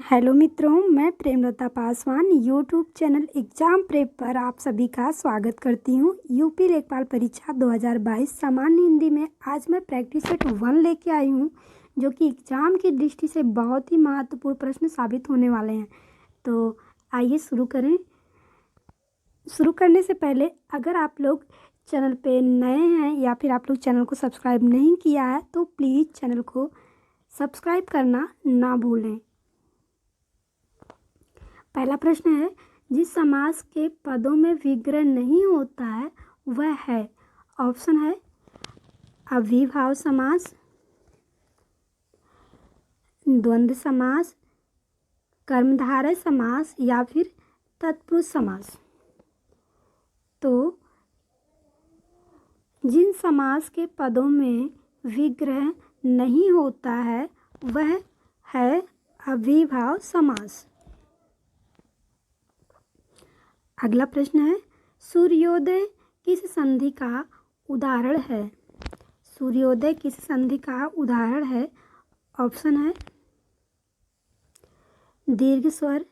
Hello मित्रों, मैं Premlata Paswan YouTube channel exam prep पर आप सभी का स्वागत करती हूँ। यूपी लेखपाल परीक्षा 2022 सामान्य हिंदी में आज मैं प्रैक्टिस सेट 1 लेके आई हूँ, जो कि एग्जाम की दृष्टि से बहुत ही महत्वपूर्ण प्रश्न साबित होने वाले हैं। तो आइए शुरू करें। शुरू करने से पहले अगर आप लोग चैनल पे नए हैं या फिर आप लोग चैनल को सब्सक्राइब नहीं किया है तो प्लीज़ चैनल को सब्सक्राइब करना ना भूलें। पहला प्रश्न है, जिस समास के पदों में विग्रह नहीं होता है वह है। ऑप्शन है अविभाव समास, द्वंद्व समास, कर्मधारय समास या फिर तत्पुरुष समास। तो जिन समास के पदों में विग्रह नहीं होता है वह है अविभाव समास। अगला प्रश्न है, सूर्योदय किस संधि का उदाहरण है। सूर्योदय किस संधि का उदाहरण है। ऑप्शन है दीर्घ स्वर,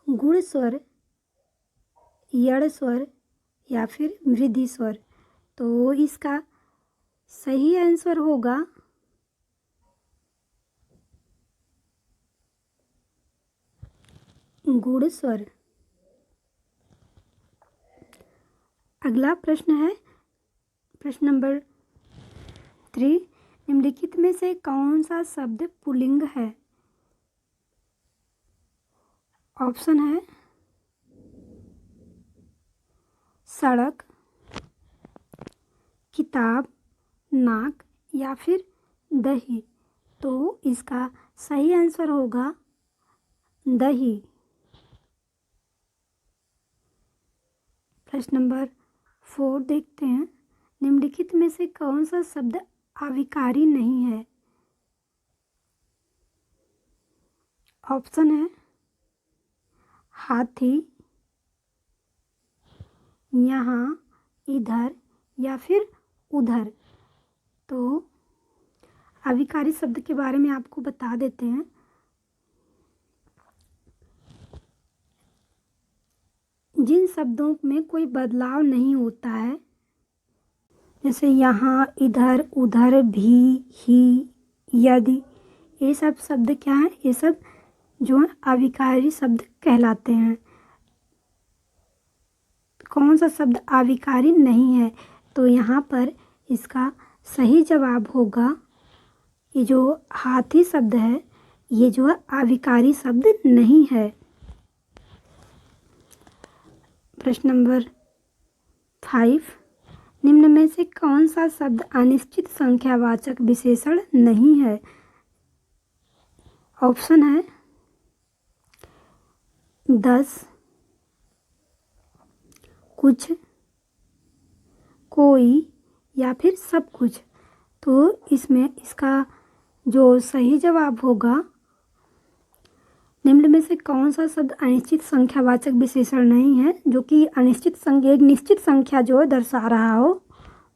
गुण स्वर, यड़ स्वर या फिर वृद्धि स्वर। तो इसका सही आंसर होगा गुण स्वर। अगला प्रश्न है प्रश्न नंबर 3, निम्नलिखित में से कौन सा शब्द पुल्लिंग है। ऑप्शन है सड़क, किताब, नाक या फिर दही। तो इसका सही आंसर होगा दही। प्रश्न नंबर 4 देखते हैं, निम्नलिखित में से कौन सा शब्द अविकारी नहीं है। ऑप्शन है हाथी, यहाँ, इधर या फिर उधर। तो अविकारी शब्द के बारे में आपको बता देते हैं। जिन शब्दों में कोई बदलाव नहीं होता है, जैसे यहाँ, इधर, उधर, भी, ही, यदि, ये सब शब्द क्या है, ये सब जो है अविकारी शब्द कहलाते हैं। कौन सा शब्द अविकारी नहीं है, तो यहाँ पर इसका सही जवाब होगा ये जो हाथी शब्द है, ये जो है अविकारी शब्द नहीं है। प्रश्न नंबर 5, निम्न में से कौन सा शब्द अनिश्चित संख्यावाचक विशेषण नहीं है। ऑप्शन है 10, कुछ, कोई या फिर सब कुछ। तो इसमें इसका जो सही जवाब होगा, निम्न में से कौन सा शब्द अनिश्चित संख्यावाचक विशेषण नहीं है, जो कि अनिश्चित संख्या, एक निश्चित संख्या जो दर्शा रहा हो,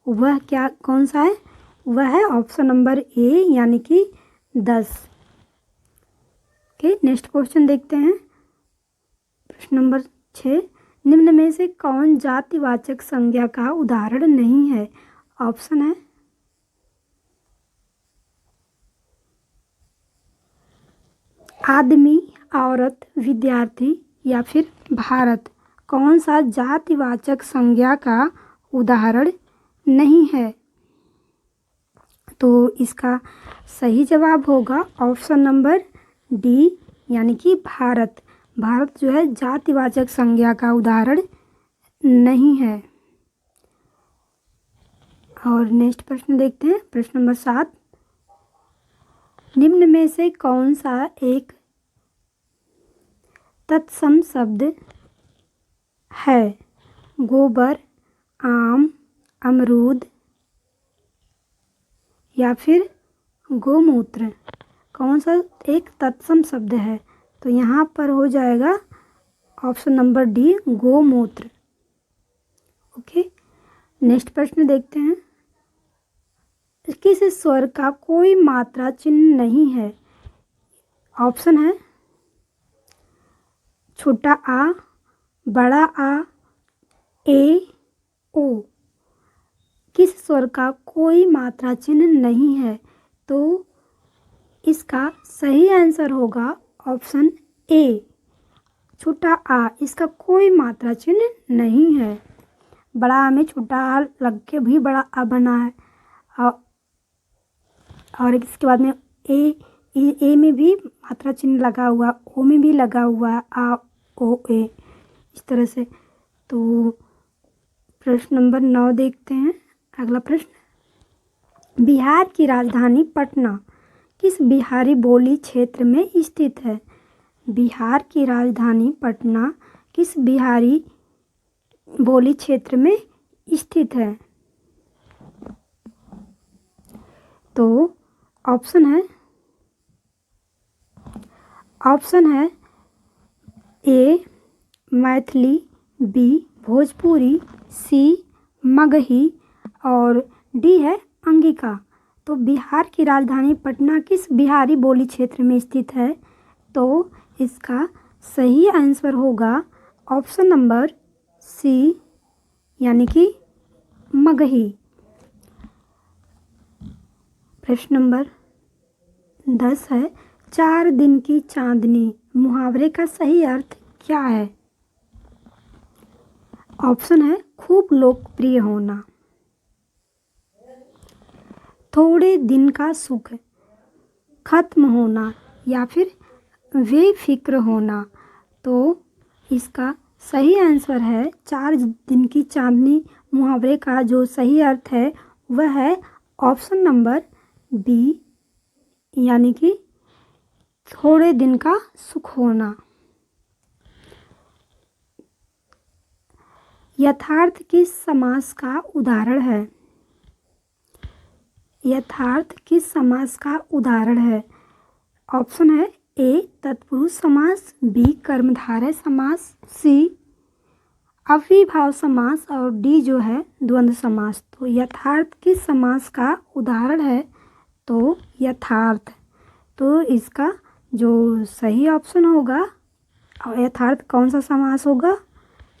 वह क्या कौन सा है, वह है ऑप्शन नंबर ए यानी कि 10। ओके, नेक्स्ट क्वेश्चन देखते हैं। प्रश्न नंबर 6, निम्न में से कौन जातिवाचक संज्ञा का उदाहरण नहीं है। ऑप्शन है आदमी, औरत, विद्यार्थी या फिर भारत। कौन सा जातिवाचक संज्ञा का उदाहरण नहीं है। तो इसका सही जवाब होगा ऑप्शन नंबर डी यानी कि भारत। भारत जो है जातिवाचक संज्ञा का उदाहरण नहीं है। और नेक्स्ट प्रश्न देखते हैं। प्रश्न नंबर 7, निम्न में से कौन सा एक तत्सम शब्द है। गोबर, आम, अमरूद या फिर गोमूत्र। कौन सा एक तत्सम शब्द है, तो यहाँ पर हो जाएगा ऑप्शन नंबर डी गोमूत्र। ओके, नेक्स्ट प्रश्न देखते हैं। किस स्वर का कोई मात्रा चिन्ह नहीं है। ऑप्शन है छोटा आ, बड़ा आ, ए, ओ। किस स्वर का कोई मात्रा चिन्ह नहीं है? तो इसका सही आंसर होगा ऑप्शन ए, छोटा आ। इसका कोई मात्रा चिन्ह नहीं है। बड़ा आ में छोटा आ लग के भी बड़ा आ बना है। और इसके बाद में ए में भी मात्रा चिन्ह लगा हुआ, ओ में भी लगा हुआ है, आ ओ ए, इस तरह से। तो प्रश्न नंबर 9 देखते हैं। अगला प्रश्न, बिहार की राजधानी पटना किस बिहारी बोली क्षेत्र में स्थित है? बिहार की राजधानी पटना किस बिहारी बोली क्षेत्र में स्थित है? तो ऑप्शन है ए मैथिली, बी भोजपुरी, सी मगही और डी है अंगिका। तो बिहार की राजधानी पटना किस बिहारी बोली क्षेत्र में स्थित है? तो इसका सही आंसर होगा ऑप्शन नंबर सी, यानी कि मगही। प्रश्न नंबर 10 है, 4 दिन की चांदनी मुहावरे का सही अर्थ क्या है? ऑप्शन है खूब लोकप्रिय होना, थोड़े दिन का सुख, खत्म होना या फिर बेफिक्र होना। तो इसका सही आंसर है 4 दिन की चांदनी मुहावरे का जो सही अर्थ है वह है ऑप्शन नंबर बी, यानी कि थोड़े दिन का सुख होना। यथार्थ किस समास का उदाहरण है? यथार्थ किस समास का उदाहरण है? ऑप्शन है ए तत्पुरुष समास, बी कर्मधारय समास, सी अव्ययीभाव समास और डी जो है द्वंद्व समास। तो यथार्थ किस समास का उदाहरण है? तो यथार्थ। तो इसका जो सही ऑप्शन होगा और यथार्थ कौन सा समास होगा?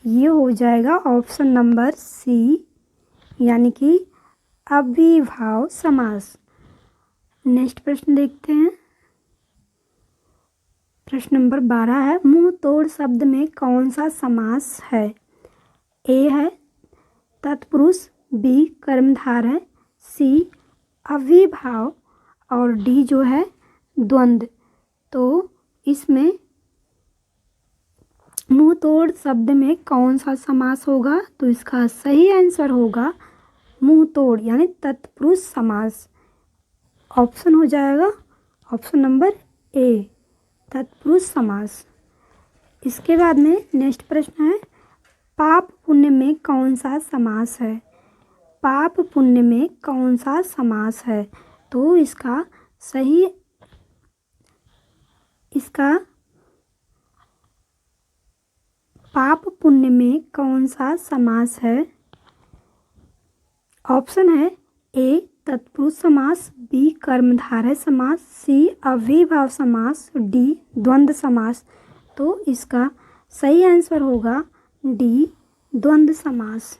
ये हो जाएगा ऑप्शन नंबर सी, यानी कि अव्ययीभाव समास। नेक्स्ट प्रश्न देखते हैं। प्रश्न नंबर 12 है, मुंह तोड़ शब्द में कौन सा समास है? ए है तत्पुरुष, बी कर्मधारय, सी अव्ययीभाव और डी जो है द्वंद्व। तो इसमें मुंह तोड़ शब्द में कौन सा समास होगा? तो इसका सही आंसर होगा मुंह तोड़, यानी तत्पुरुष समास। ऑप्शन हो जाएगा ऑप्शन नंबर ए, तत्पुरुष समास। इसके बाद में नेक्स्ट प्रश्न है, पाप पुण्य में कौन सा समास है? पाप पुण्य में कौन सा समास है? तो इसका पाप पुण्य में कौन सा समास है? ऑप्शन है ए तत्पुरुष समास, बी कर्मधारय समास, सी अव्ययीभाव समास, डी द्वंद्व समास। तो इसका सही आंसर होगा डी द्वंद्व समास।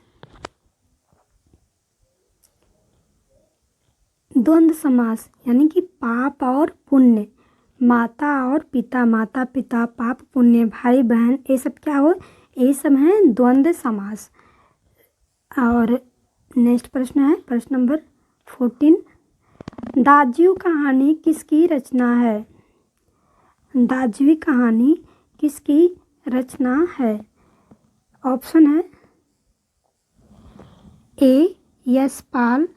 द्वंद्व समास यानी कि पाप और पुण्य, माता और पिता, माता पिता, पाप पुण्य, भाई बहन, ये सब क्या हो? ये सब हैं द्वंद्व समास। और नेक्स्ट प्रश्न है प्रश्न नंबर 14, दाज्यू कहानी किसकी रचना है? दाज्यू कहानी किसकी रचना है? ऑप्शन है ए यशपाल,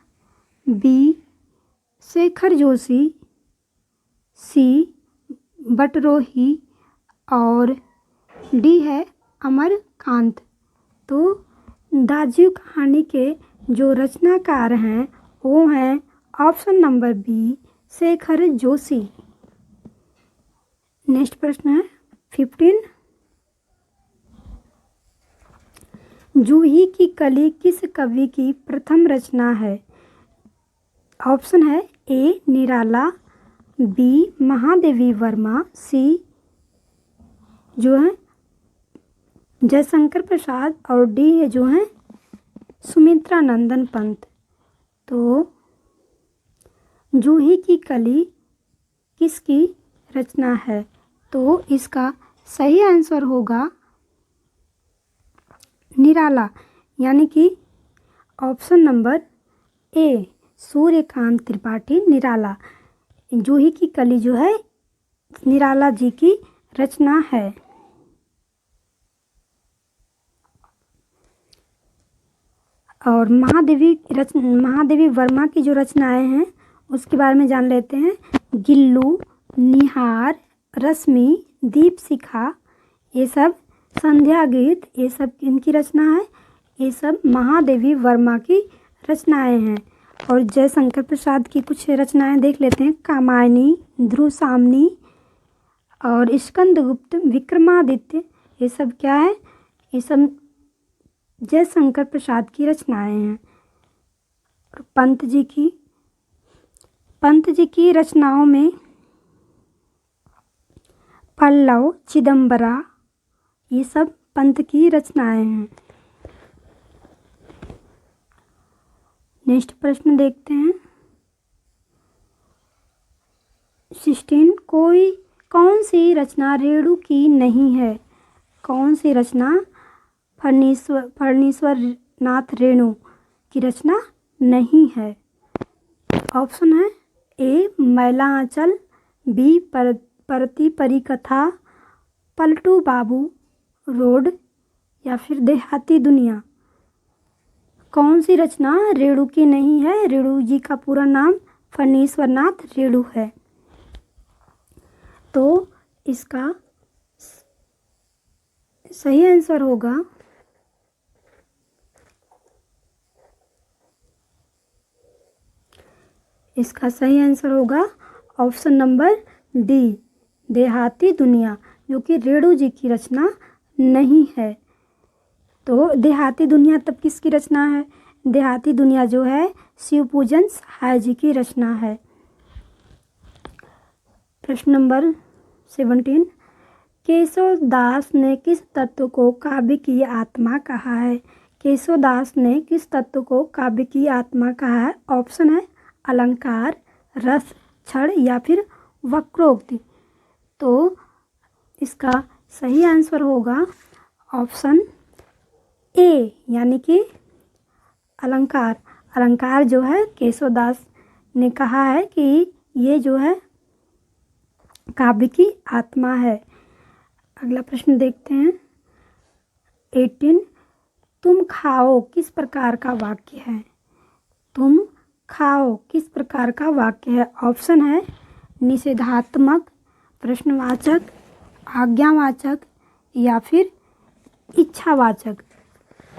बी शेखर जोशी, सी बटरोही और डी है अमरकांत। तो दाज्यू कहानी के जो रचनाकार हैं वो हैं option number B Shekhar Joshi. Next प्रश्न है 15, जूही की कली किस कवि की प्रथम रचना है? ऑप्शन है ए निराला, बी महादेवी वर्मा, सी जो है जयशंकर प्रसाद और डी है जो हैं सुमित्रा नंदन पंत। तो जूही की कली किसकी रचना है? तो इसका सही आंसर होगा निराला, यानी कि option number A Suryakant Tripathi Nirala. Juhi ki Kali जो है निराला जी की रचना है। और महादेवी वर्मा की जो रचनाएं हैं उसके बारे में जान लेते हैं। गिल्लू, निहार, रश्मि, दीपशिखा, ये सब संध्या गीत, ये सब इनकी रचना है। ये सब महादेवी वर्मा की रचनाएं हैं। और जयशंकर प्रसाद की कुछ रचनाएं देख लेते हैं। कामायनी, ध्रुवसामनी और स्कंदगुप्त, विक्रमादित्य, ये सब क्या है? ये सब जयशंकर प्रसाद की रचनाएं हैं। और पंत जी की रचनाओं में पल्लव, चिदंबरा, ये सब पंत की रचनाएं हैं। नेक्स्ट प्रश्न देखते हैं। 16 कौन सी रचना रेणु की नहीं है? कौन सी रचना फणीश्वर नाथ रेणु की रचना नहीं है? ऑप्शन है ए मैला आंचल, बी परती परिकथा, पलटू बाबू रोड, या फिर देहाती दुनिया। कौन सी रचना रेणु की नहीं है? रेणु जी का पूरा नाम फणीश्वर नाथ रेणु है। तो इसका सही आंसर होगा ऑप्शन नंबर डी देहाती दुनिया, जो कि रेणु जी की रचना नहीं है। तो देहाती दुनिया तब किसकी रचना है? देहाती दुनिया जो है शिवपूजन सहाय जी की रचना है। प्रश्न नंबर 17, केशवदास ने किस तत्व को काव्य की आत्मा कहा है? केशवदास ने किस तत्व को काव्य की आत्मा कहा है? ऑप्शन है अलंकार, रस, छड़, या फिर वक्रोक्ति। तो इसका सही आंसर होगा ऑप्शन ए, यानी कि अलंकार। अलंकार जो है केशवदास ने कहा है कि ये जो है काव्य की आत्मा है। अगला प्रश्न देखते हैं। 18, तुम खाओ किस प्रकार का वाक्य है? तुम खाओ किस प्रकार का वाक्य है? ऑप्शन है निषेधात्मक, प्रश्नवाचक, आज्ञावाचक, या फिर इच्छावाचक।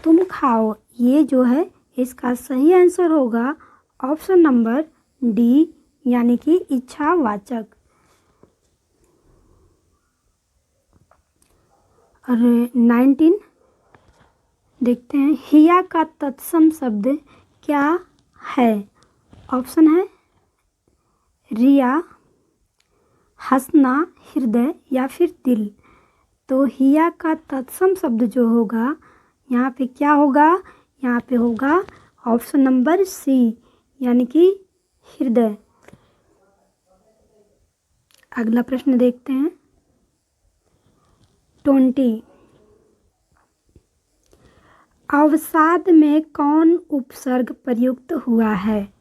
तुम खाओ ये जो है इसका सही आंसर होगा ऑप्शन नंबर डी, यानी कि इच्छावाचक। और 19 देखते हैं। हिया का तत्सम शब्द क्या है? ऑप्शन है रिया, हंसना, हृदय, या फिर दिल। तो हिया का तत्सम शब्द जो होगा यहाँ पे क्या होगा? यहाँ पे होगा ऑप्शन नंबर सी, यानी कि हृदय। अगला प्रश्न देखते हैं। 20, अवसाद में कौन उपसर्ग प्रयुक्त हुआ है?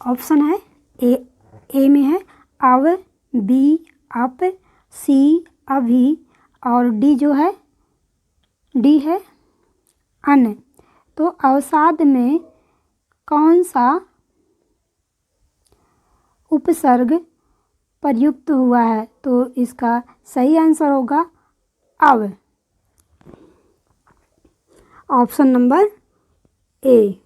ऑप्शन है ए में है अव, बी अप, सी अभी, और डी जो है डी है अन। तो अवसाद में कौन सा उपसर्ग प्रयुक्त हुआ है? तो इसका सही आंसर होगा अव, ऑप्शन नंबर ए।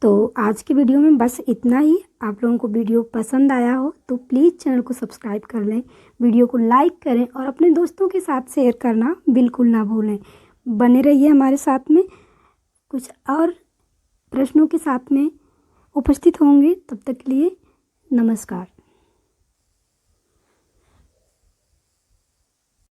तो आज की वीडियो में बस इतना ही। आप लोगों को वीडियो पसंद आया हो तो प्लीज़ चैनल को सब्सक्राइब कर लें, वीडियो को लाइक करें और अपने दोस्तों के साथ शेयर करना बिल्कुल ना भूलें। बने रहिए हमारे साथ में, कुछ और प्रश्नों के साथ में उपस्थित होंगे। तब तक के लिए नमस्कार।